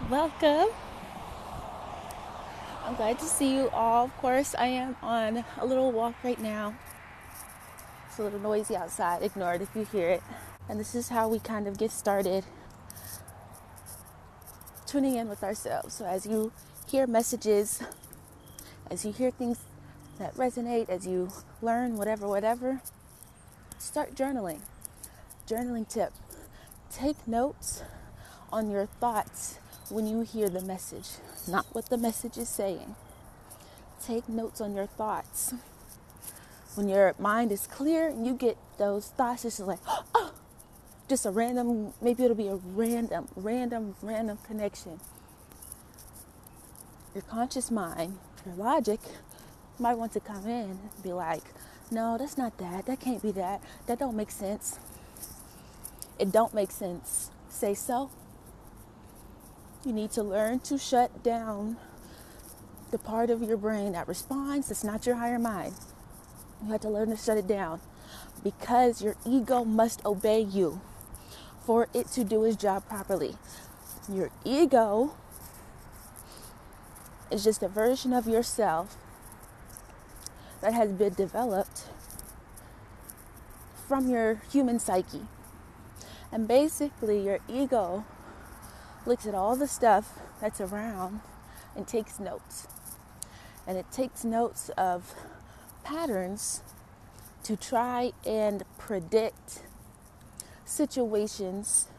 Welcome. I'm glad to see you all. Of course, I am on a little walk right now. It's a little noisy outside. Ignore it if you hear it. And this is how we kind of get started tuning in with ourselves. So as you hear messages, as you hear things that resonate, as you learn whatever, start journaling. Journaling tip. Take notes on your thoughts when you hear the message, not what the message is saying. Take notes on your thoughts. When your mind is clear and you get those thoughts, it's just like, oh, just a random, maybe it'll be a random connection. Your conscious mind, your logic, might want to come in and be like, no, that's not that. That can't be that. That don't make sense. It don't make sense. Say so. You need to learn to shut down the part of your brain that responds. That's not your higher mind. You have to learn to shut it down because your ego must obey you for it to do its job properly. Your ego is just a version of yourself that has been developed from your human psyche. And basically, your ego looks at all the stuff that's around and takes notes. And it takes notes of patterns to try and predict situations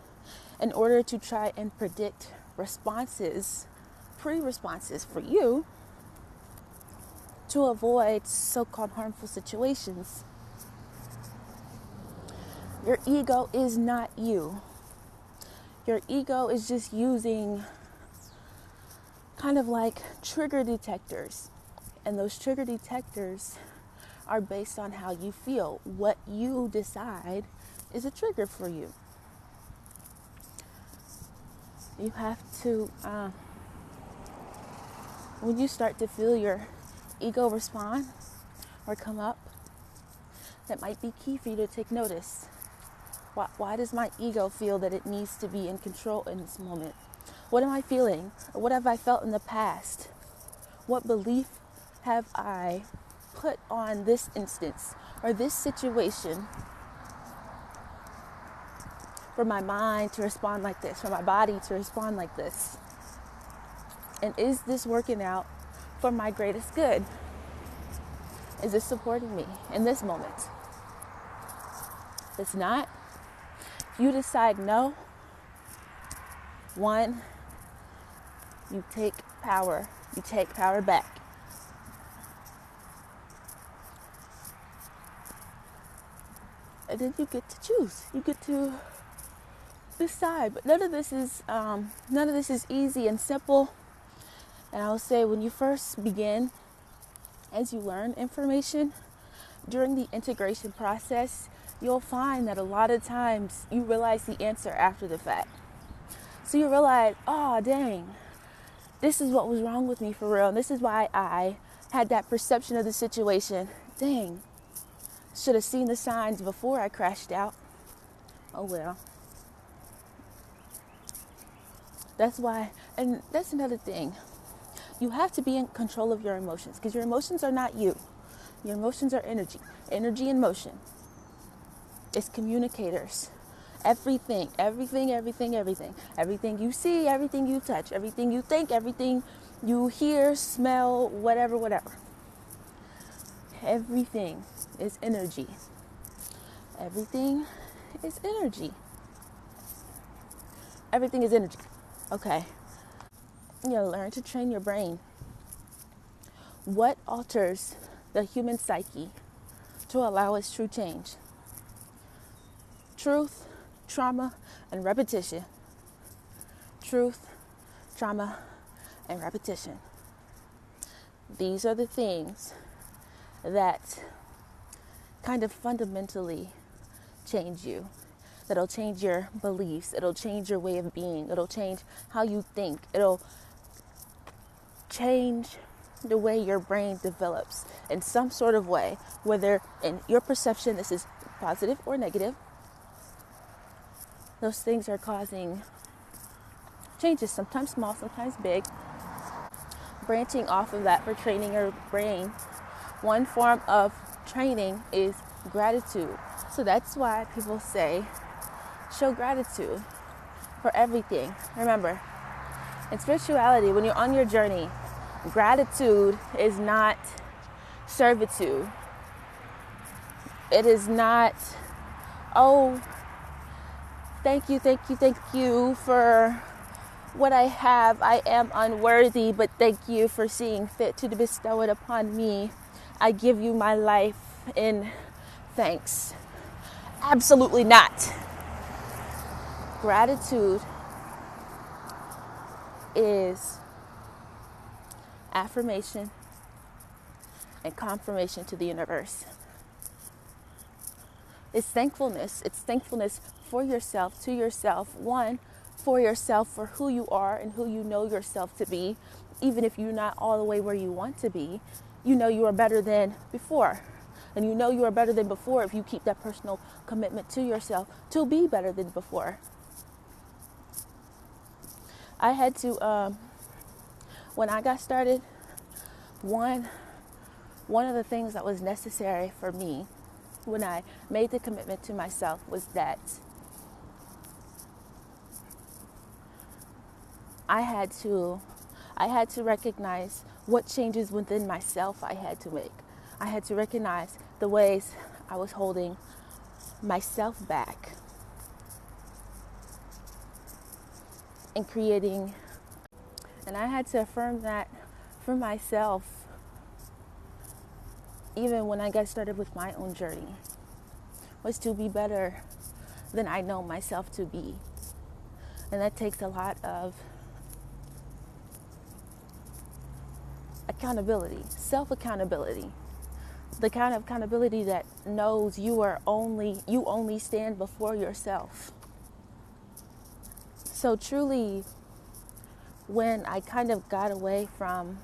in order to try and predict responses, pre-responses for you to avoid so-called harmful situations. Your ego is not you. Your ego is just using kind of like trigger detectors. And those trigger detectors are based on how you feel. What you decide is a trigger for you. You have to, when you start to feel your ego respond or come up, that might be key for you to take notice. Why does my ego feel that it needs to be in control in this moment? What am I feeling? Or what have I felt in the past? What belief have I put on this instance or this situation for my mind to respond like this, for my body to respond like this? And is this working out for my greatest good? Is this supporting me in this moment? If it's not, you decide no. One, you take power. You take power back. And then you get to choose. You get to decide. But none of this is easy and simple. And I will say, when you first begin, as you learn information during the integration process, you'll find that a lot of times you realize the answer after the fact. So you realize, oh, dang, this is what was wrong with me for real. And this is why I had that perception of the situation. Dang, should have seen the signs before I crashed out. Oh, well. That's why, and that's another thing. You have to be in control of your emotions because your emotions are not you. Your emotions are energy. Energy in motion. It's communicators. Everything. Everything you see, everything you touch, everything you think, everything you hear, smell, whatever. Everything is energy. Everything is energy. Everything is energy. Okay. You gotta learn to train your brain. What alters the human psyche to allow its true change? Truth, trauma, and repetition. Truth, trauma, and repetition. These are the things that kind of fundamentally change you. That'll change your beliefs. It'll change your way of being. It'll change how you think. It'll change the way your brain develops in some sort of way, whether in your perception this is positive or negative. Those things are causing changes, sometimes small, sometimes big. Branching off of that for training your brain, one form of training is gratitude. So that's why people say, show gratitude for everything. Remember, in spirituality, when you're on your journey, gratitude is not servitude. It is not, oh, thank you for what I have. I am unworthy, but thank you for seeing fit to bestow it upon me. I give you my life in thanks. Absolutely not. Gratitude is affirmation and confirmation to the universe. It's thankfulness. It's thankfulness for yourself, to yourself. One, for yourself, for who you are and who you know yourself to be. Even if you're not all the way where you want to be, you know you are better than before. And you know you are better than before if you keep that personal commitment to yourself to be better than before. I had to, when I got started, one of the things that was necessary for me when I made the commitment to myself was that I had to recognize what changes within myself I had to make. I had to recognize the ways I was holding myself back and creating, and I had to affirm that for myself even when I got started with my own journey, was to be better than I know myself to be. And that takes a lot of accountability, self-accountability, the kind of accountability that knows you only stand before yourself. So truly, when I kind of got away from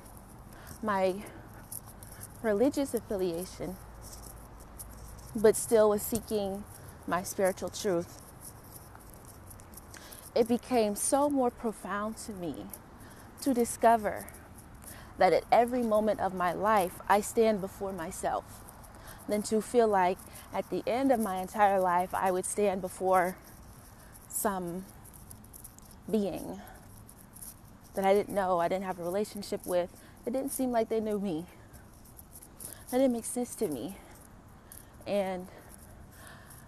my religious affiliation, but still was seeking my spiritual truth, it became so more profound to me to discover that at every moment of my life, I stand before myself, than to feel like at the end of my entire life, I would stand before some being that I didn't know, I didn't have a relationship with. It didn't seem like they knew me. That didn't make sense to me. And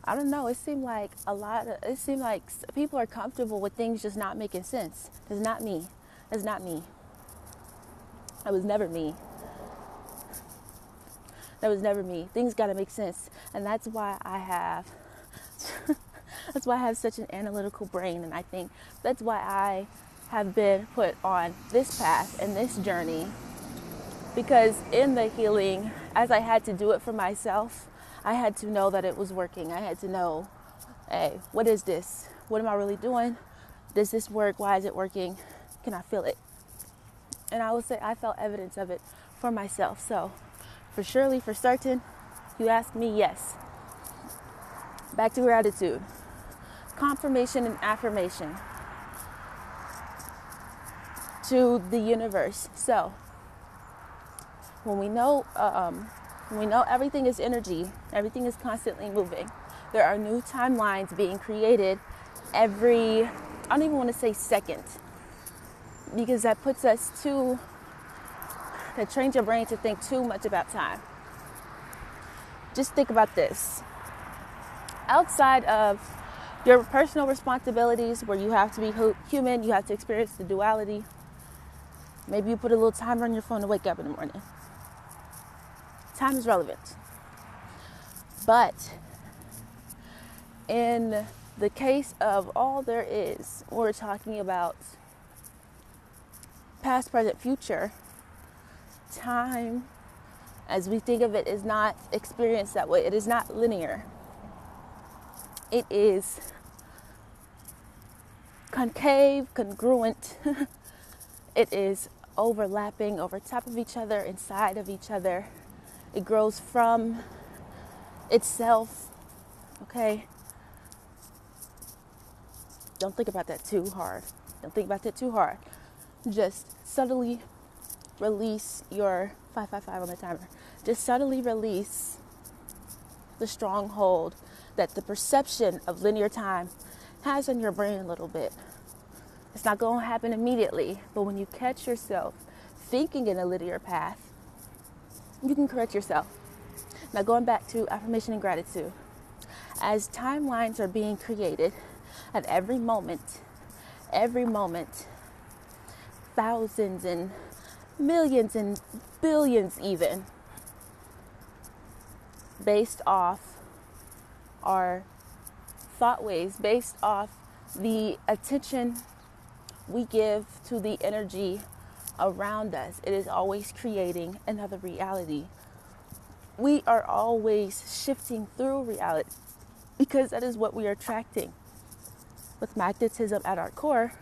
I don't know, it seemed like people are comfortable with things just not making sense. It's not me. It's not me. That was never me. That was never me. Things got to make sense. And that's why I have such an analytical brain. And I think that's why I have been put on this path and this journey. Because in the healing, as I had to do it for myself, I had to know that it was working. I had to know, hey, what is this? What am I really doing? Does this work? Why is it working? Can I feel it? And I would say I felt evidence of it for myself. So for certain, you ask me, yes. Back to gratitude. Confirmation and affirmation to the universe. So when we know everything is energy, everything is constantly moving. There are new timelines being created every, I don't even want to say second, because that trains your brain to think too much about time. Just think about this. Outside of your personal responsibilities, where you have to be human, you have to experience the duality. Maybe you put a little timer on your phone to wake up in the morning. Time is relevant. But in the case of all there is, we're talking about past, present, future. Time, as we think of it, is not experienced that way. It is not linear. It is concave, congruent. It is overlapping over top of each other, inside of each other. It grows from itself. Okay? Don't think about that too hard. Don't think about it too hard. Just subtly release your 555 on the timer. Just subtly release the stronghold that the perception of linear time has on your brain a little bit. It's not going to happen immediately, but when you catch yourself thinking in a linear path, you can correct yourself. Now, going back to affirmation and gratitude. As timelines are being created at every moment, thousands and millions and billions even, based off our thought waves, based off the attention we give to the energy around us. It is always creating another reality. We are always shifting through reality because that is what we are attracting. With magnetism at our core,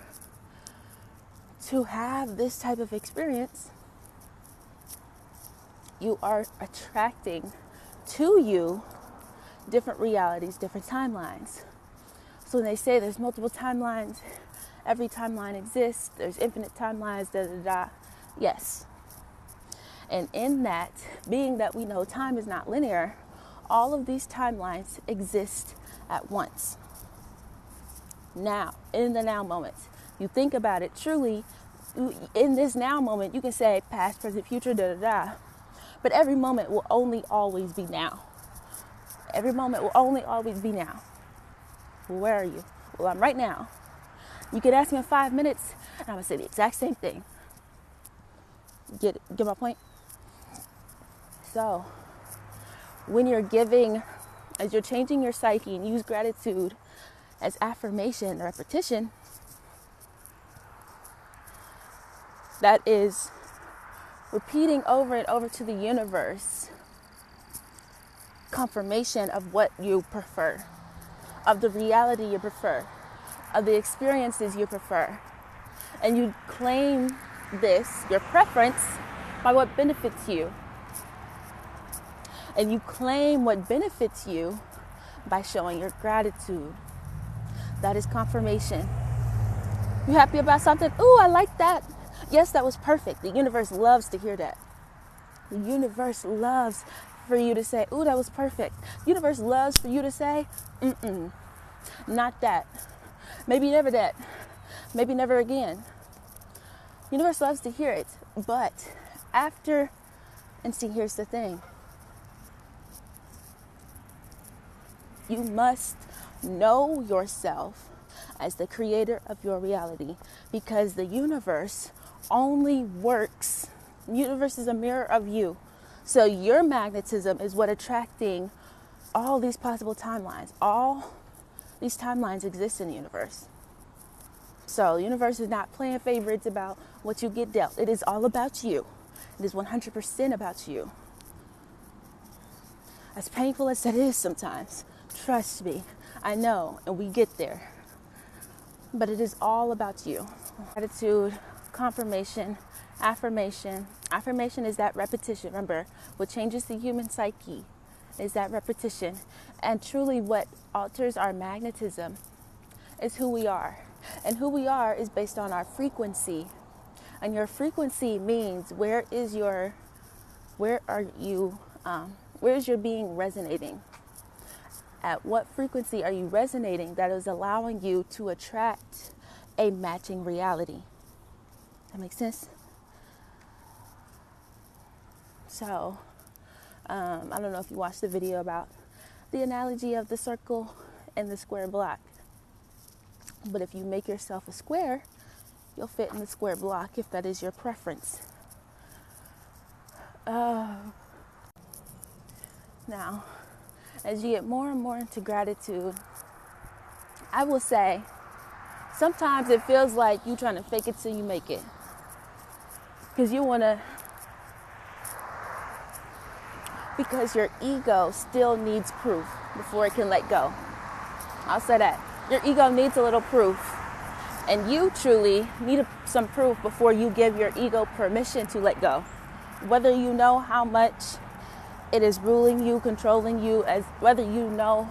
to have this type of experience, you are attracting to you different realities, different timelines. So when they say there's multiple timelines, every timeline exists, there's infinite timelines, yes. And in that, being that we know time is not linear, all of these timelines exist at once. Now, in the now moment, you think about it truly, in this now moment, you can say past, present, future, but every moment will only always be now. Every moment will only always be now. Well, where are you? Well, I'm right now. You could ask me in 5 minutes, and I'm going to say the exact same thing. Get my point? So, when you're giving, as you're changing your psyche and use gratitude as affirmation, repetition, that is repeating over and over to the universe confirmation of what you prefer, of the reality you prefer, of the experiences you prefer. And you claim this, your preference, by what benefits you. And you claim what benefits you by showing your gratitude. That is confirmation. You happy about something? Ooh, I like that. Yes, that was perfect. The universe loves to hear that. The universe loves for you to say, ooh, that was perfect. The universe loves for you to say, not that. Maybe never that. Maybe never again. The universe loves to hear it. But after, and see, here's the thing. You must know yourself as the creator of your reality, because the universe only works. The universe is a mirror of you. So your magnetism is what attracting all these possible timelines. All these timelines exist in the universe. So the universe is not playing favorites about what you get dealt. It is all about you. It is 100% about you. As painful as that is sometimes, trust me, I know, and we get there. But it is all about you. Gratitude, confirmation, affirmation. Affirmation is that repetition. Remember, what changes the human psyche is that repetition. And truly what alters our magnetism is who we are. And who we are is based on our frequency. And your frequency means where is your being resonating? At what frequency are you resonating that is allowing you to attract a matching reality? That makes sense? So, I don't know if you watched the video about the analogy of the circle and the square block. But if you make yourself a square, you'll fit in the square block if that is your preference. Now, as you get more and more into gratitude, I will say, sometimes it feels like you're trying to fake it till you make it. Because your ego still needs proof before it can let go. I'll say that. Your ego needs a little proof. And you truly need some proof before you give your ego permission to let go. Whether you know how much it is ruling you, controlling you, as whether you know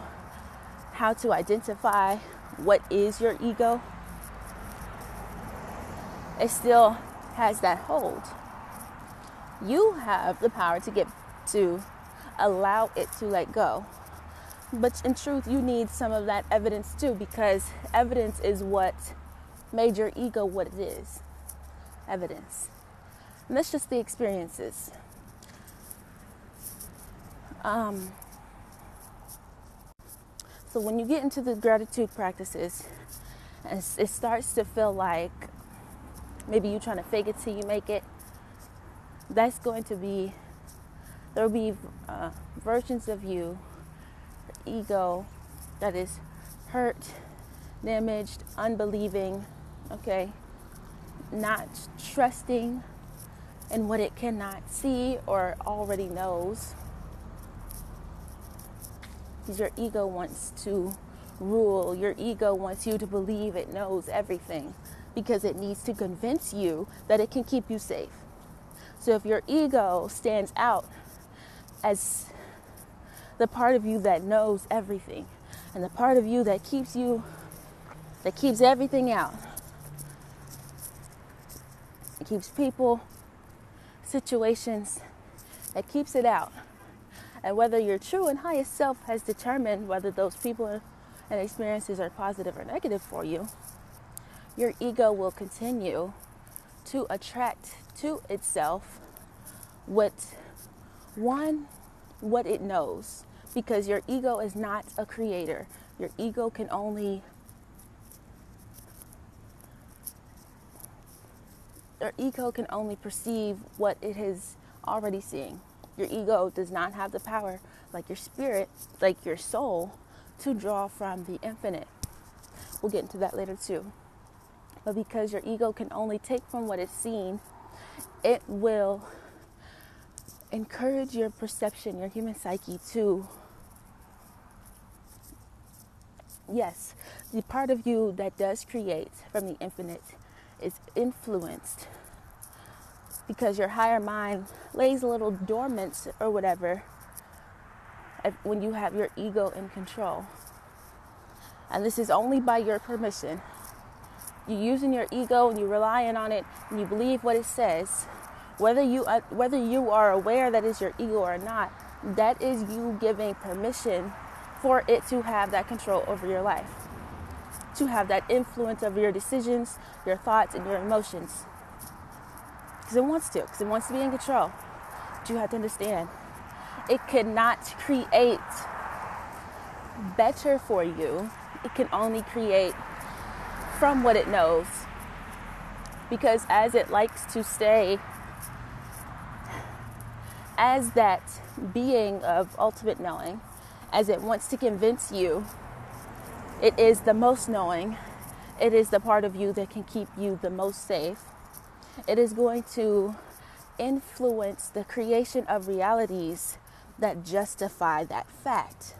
how to identify what is your ego. it still has that hold. You have the power to allow it to let go. But in truth, you need some of that evidence too, because evidence is what made your ego what it is. Evidence. And that's just the experiences. So when you get into the gratitude practices, and it starts to feel like maybe you're trying to fake it till you make it, there will be versions of you, ego, that is hurt, damaged, unbelieving, okay, not trusting in what it cannot see or already knows. Your ego wants to rule. Your ego wants you to believe it knows everything because it needs to convince you that it can keep you safe. So if your ego stands out as the part of you that knows everything and the part of you that keeps everything out, it keeps people, situations, it keeps it out. And whether your true and highest self has determined whether those people and experiences are positive or negative for you, your ego will continue to attract to itself what it knows. Because your ego is not a creator. Your ego can only perceive what it is already seeing. Your ego does not have the power, like your spirit, like your soul, to draw from the infinite. We'll get into that later too. But because your ego can only take from what it's seen, it will encourage your perception, your human psyche to, yes, the part of you that does create from the infinite is influenced because your higher mind lays a little dormant or whatever when you have your ego in control. And this is only by your permission. You're using your ego and you're relying on it and you believe what it says. Whether you are aware that it's your ego or not, that is you giving permission for it to have that control over your life, to have that influence over your decisions, your thoughts, and your emotions. Because it wants to be in control. But you have to understand, it cannot create better for you. It can only create from what it knows. Because as it likes to stay as that being of ultimate knowing, as it wants to convince you it is the most knowing, it is the part of you that can keep you the most safe, it is going to influence the creation of realities that justify that fact.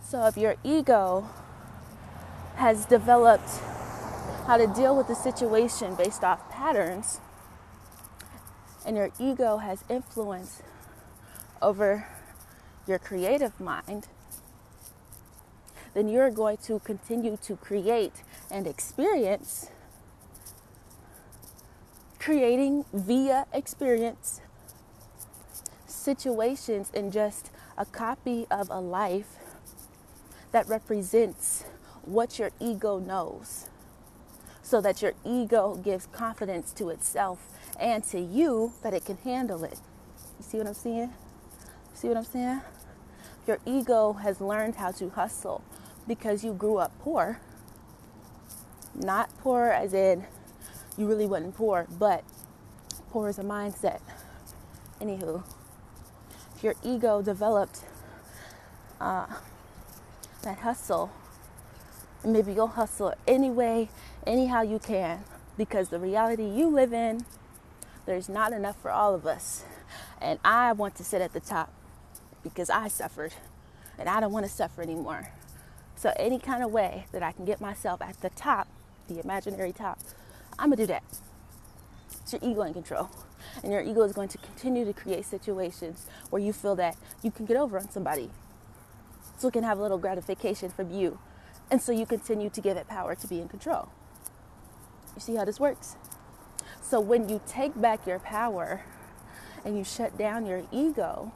So if your ego has developed how to deal with the situation based off patterns, and your ego has influence over your creative mind, then you're going to continue to create and experience, creating via experience situations in just a copy of a life that represents what your ego knows, so that your ego gives confidence to itself and to you that it can handle it. You see what I'm saying? See what I'm saying? Your ego has learned how to hustle because you grew up poor. Not poor as in you really wasn't poor, but poor as a mindset. Anywho, if your ego developed that hustle, maybe you'll hustle anyway, anyhow you can, because the reality you live in, there's not enough for all of us. And I want to sit at the top because I suffered and I don't want to suffer anymore. So any kind of way that I can get myself at the top, the imaginary top, I'm going to do that. It's your ego in control. And your ego is going to continue to create situations where you feel that you can get over on somebody, so it can have a little gratification from you. And so you continue to give it power to be in control. You see how this works? So when you take back your power and you shut down your ego,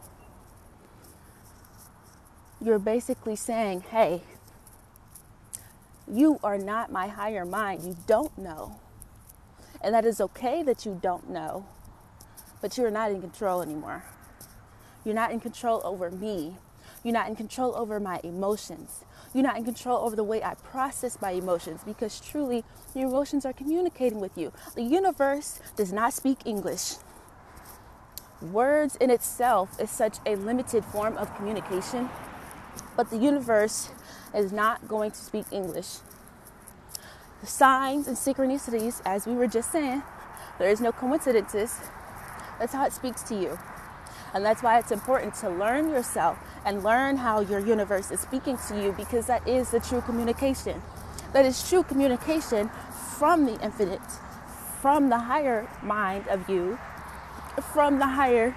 you're basically saying, hey, you are not my higher mind. You don't know. And that is okay that you don't know, but you're not in control anymore. You're not in control over me. You're not in control over my emotions. You're not in control over the way I process my emotions, because truly your emotions are communicating with you. The universe does not speak English. Words in itself is such a limited form of communication, but the universe is not going to speak English. The signs and synchronicities, as we were just saying, there is no coincidences. That's how it speaks to you. And that's why it's important to learn yourself and learn how your universe is speaking to you, because that is the true communication. That is true communication from the infinite, from the higher mind of you, from the higher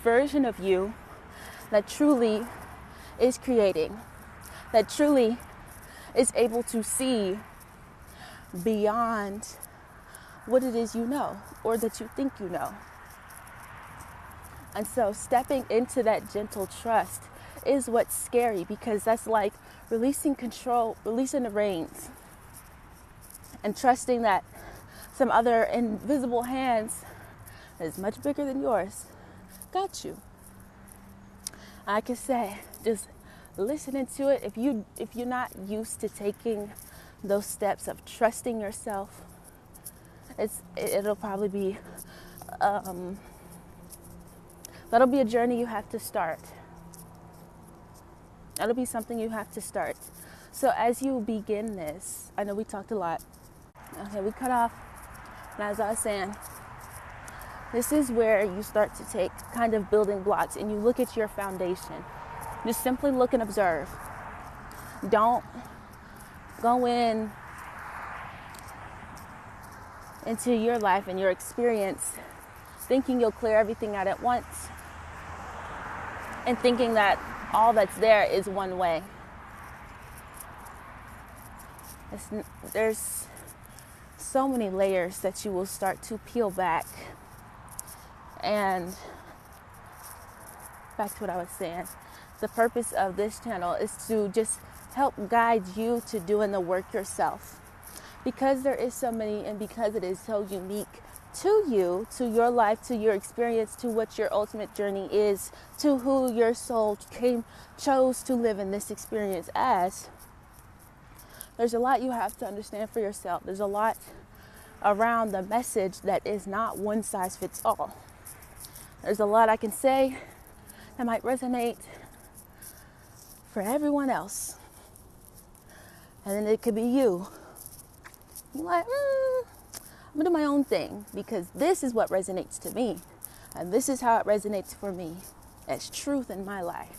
version of you that truly is creating, that truly is able to see beyond what it is you know or that you think you know. And so stepping into that gentle trust is what's scary, because that's like releasing control, releasing the reins, and trusting that some other invisible hands that is much bigger than yours got you. I can say, just listening to it, if you're not used to taking those steps of trusting yourself, it'll probably be that'll be a journey you have to start. That'll be something you have to start. So as you begin this, I know we talked a lot. Okay, we cut off. And as I was saying, this is where you start to take kind of building blocks and you look at your foundation. Just simply look and observe. Don't go into your life and your experience thinking you'll clear everything out at once and thinking that all that's there is one way. There's so many layers that you will start to peel back. And back to what I was saying, the purpose of this channel is to just help guide you to doing the work yourself. Because there is so many, and because it is so unique to you, to your life, to your experience, to what your ultimate journey is, to who your soul chose to live in this experience as. There's a lot you have to understand for yourself. There's a lot around the message that is not one size fits all. There's a lot I can say that might resonate for everyone else. And then it could be you. You're like, I'm going to do my own thing because this is what resonates to me. And this is how it resonates for me as truth in my life.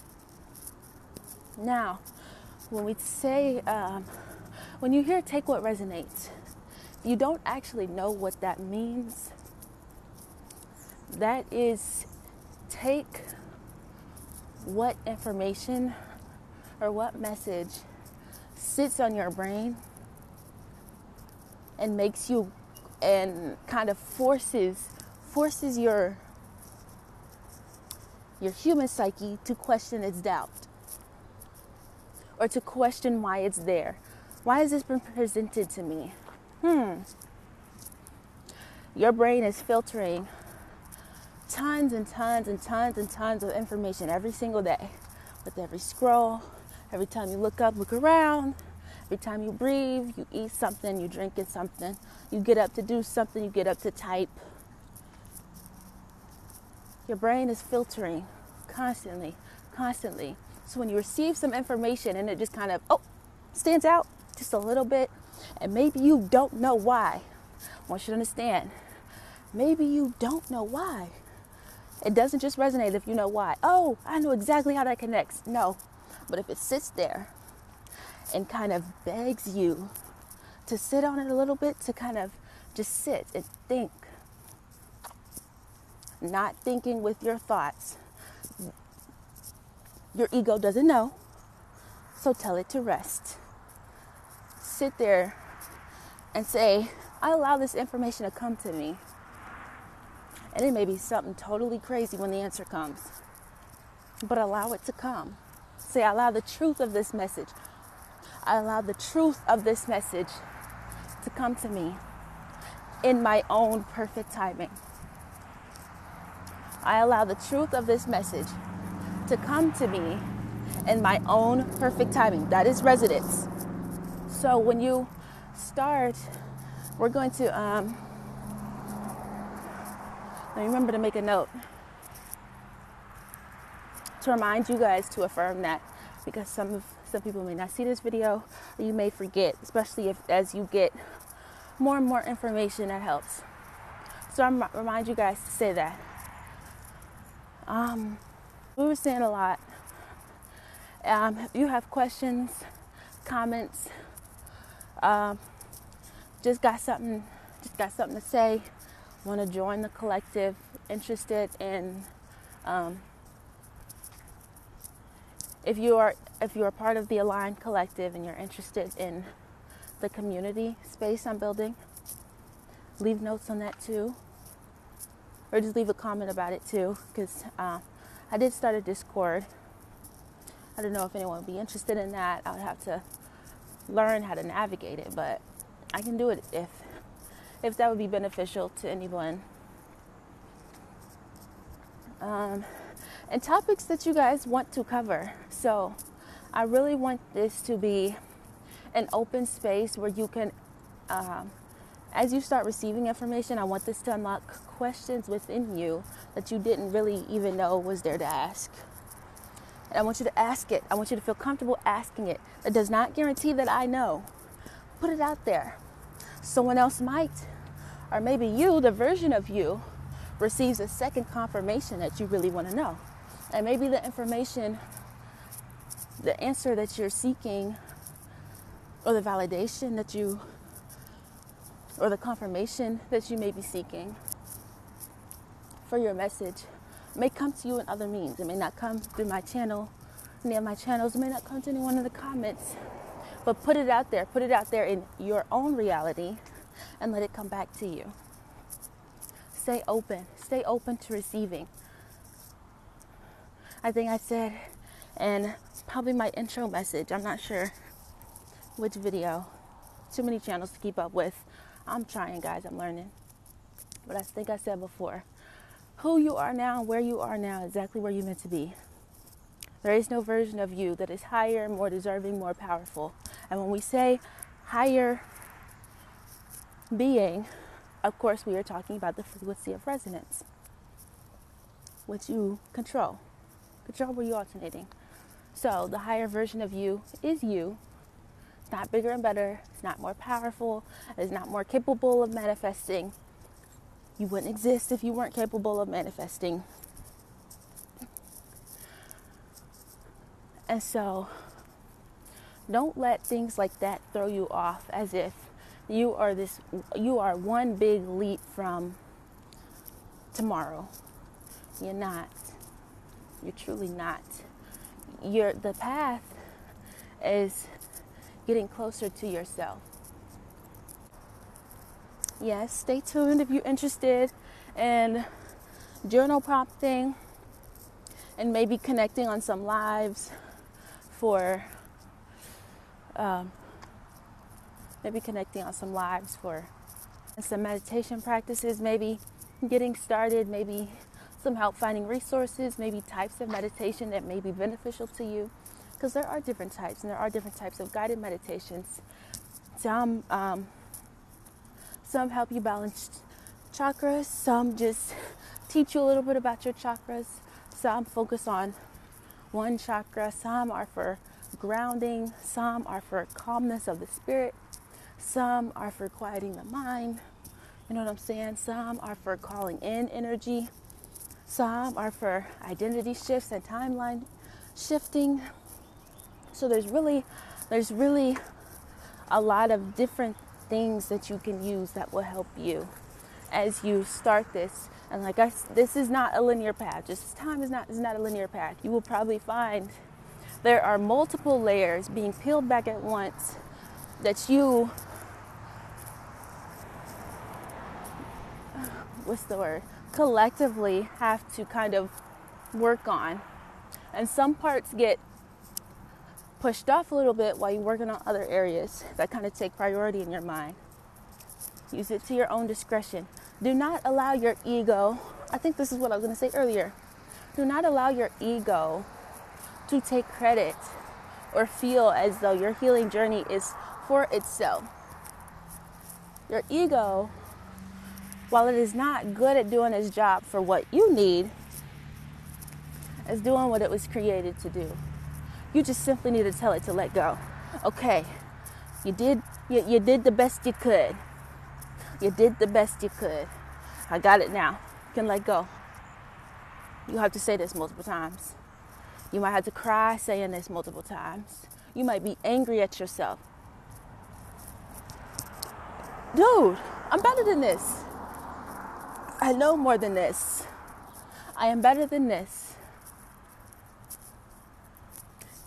Now, when we say, when you hear take what resonates, you don't actually know what that means. That is, take what information or what message sits on your brain and makes you, and kind of forces your human psyche to question its doubt or to question why it's there. Why has this been presented to me? Your brain is filtering tons and tons and tons and tons of information every single day. With every scroll, every time you look up, look around, every time you breathe, you eat something, you drink something, you get up to do something, you get up to type. Your brain is filtering constantly. So when you receive some information and it just kind of, stands out just a little bit, and maybe you don't know why. I want you to understand, maybe you don't know why. It doesn't just resonate if you know why. Oh, I know exactly how that connects. No, but if it sits there and kind of begs you to sit on it a little bit, to kind of just sit and think, not thinking with your thoughts. Your ego doesn't know, so tell it to rest. Sit there and say, I allow this information to come to me. And it may be something totally crazy when the answer comes, but allow it to come. Say, I allow the truth of this message. I allow the truth of this message to come to me in my own perfect timing. I allow the truth of this message to come to me in my own perfect timing. That is resonance. So when you start, we're going to, remember to make a note to remind you guys to affirm that, because some people may not see this video, or you may forget, especially as you get more and more information that helps. So I remind you guys to say that. We were saying a lot. If you have questions, comments, just got something to say, want to join the collective, interested in, if you are part of the Aligned Collective and you're interested in the community space I'm building, leave notes on that too, or just leave a comment about it too, because I did start a Discord. I don't know if anyone would be interested in that. I would have to learn how to navigate it, but I can do it if that would be beneficial to anyone. And topics that you guys want to cover. So I really want this to be an open space where you can, as you start receiving information, I want this to unlock questions within you that you didn't really even know was there to ask. And I want you to ask it. I want you to feel comfortable asking it. That does not guarantee that I know. Put it out there. Someone else might, or maybe you, the version of you, receives a second confirmation that you really want to know. And maybe the information, the answer that you're seeking, or the validation that you, or the confirmation that you may be seeking for your message may come to you in other means. It may not come through my channel, any of my channels. It may not come to anyone in the comments. But put it out there. Put it out there in your own reality and let it come back to you. Stay open. Stay open to receiving. I think I said, and probably my intro message, I'm not sure which video. Too many channels to keep up with. I'm trying, guys. I'm learning. But I think I said before, who you are now, where you are now, exactly where you're meant to be. There is no version of you that is higher, more deserving, more powerful. And when we say higher being, of course, we are talking about the frequency of resonance, which you control. Control where you're alternating. So the higher version of you is you. It's not bigger and better. It's not more powerful. It's not more capable of manifesting. You wouldn't exist if you weren't capable of manifesting. And so don't let things like that throw you off as if you are one big leap from tomorrow. You're not. You're truly not. The path is getting closer to yourself. Yes, stay tuned if you're interested in journal prompting and maybe connecting on some lives for some meditation practices, maybe getting started, maybe some help finding resources, maybe types of meditation that may be beneficial to you, because there are different types, and there are different types of guided meditations. Some help you balance chakras, some just teach you a little bit about your chakras, some focus on one chakra, some are for grounding, some are for calmness of the spirit, some are for quieting the mind, you know what I'm saying? Some are for calling in energy, some are for identity shifts and timeline shifting. So there's really a lot of different things that you can use that will help you as you start this. And this is not a linear path. Just time is not a linear path. You will probably find there are multiple layers being peeled back at once that you what's the word, collectively have to kind of work on. And some parts get pushed off a little bit while you're working on other areas that kind of take priority in your mind. Use it to your own discretion. Do not allow your ego, I think this is what I was going to say earlier, do not allow your ego to take credit or feel as though your healing journey is for itself. Your ego, while it is not good at doing its job for what you need, is doing what it was created to do. You just simply need to tell it to let go. Okay, you did the best you could. You did the best you could. I got it now. You can let go. You have to say this multiple times. You might have to cry saying this multiple times. You might be angry at yourself. Dude, I'm better than this. I know more than this. I am better than this.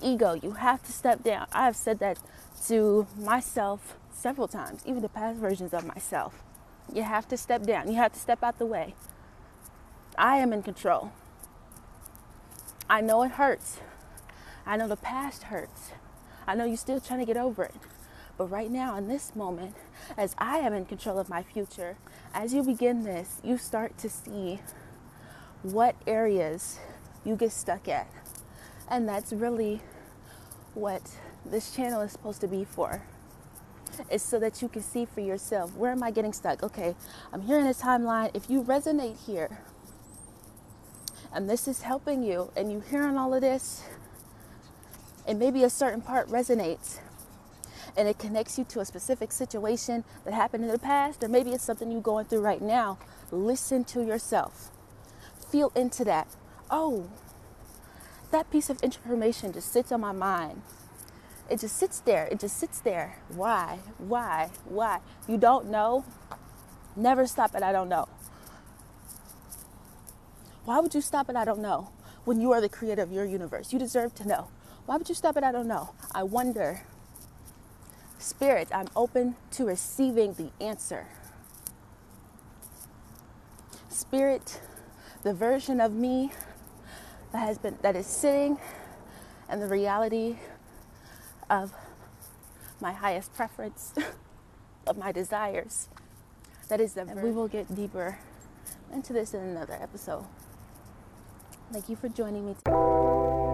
Ego, you have to step down. I have said that to myself several times, even the past versions of myself. You have to step down. You have to step out the way. I am in control. I know it hurts. I know the past hurts. I know you're still trying to get over it. But right now, in this moment, as I am in control of my future, as you begin this, you start to see what areas you get stuck at. And that's really what this channel is supposed to be for. It's so that you can see for yourself, where am I getting stuck? Okay, I'm here in a timeline. If you resonate here, and this is helping you, and you're hearing all of this, and maybe a certain part resonates, and it connects you to a specific situation that happened in the past, or maybe it's something you're going through right now, listen to yourself. Feel into that. Oh, that piece of information just sits on my mind. It just sits there. It just sits there. Why? You don't know? Never stop at I don't know. Why would you stop at I don't know when you are the creator of your universe? You deserve to know. Why would you stop at I don't know? I wonder. Spirit, I'm open to receiving the answer. Spirit, the version of me that is sitting in the reality of my highest preference, of my desires. That is the and we will get deeper into this in another episode. Thank you for joining me today.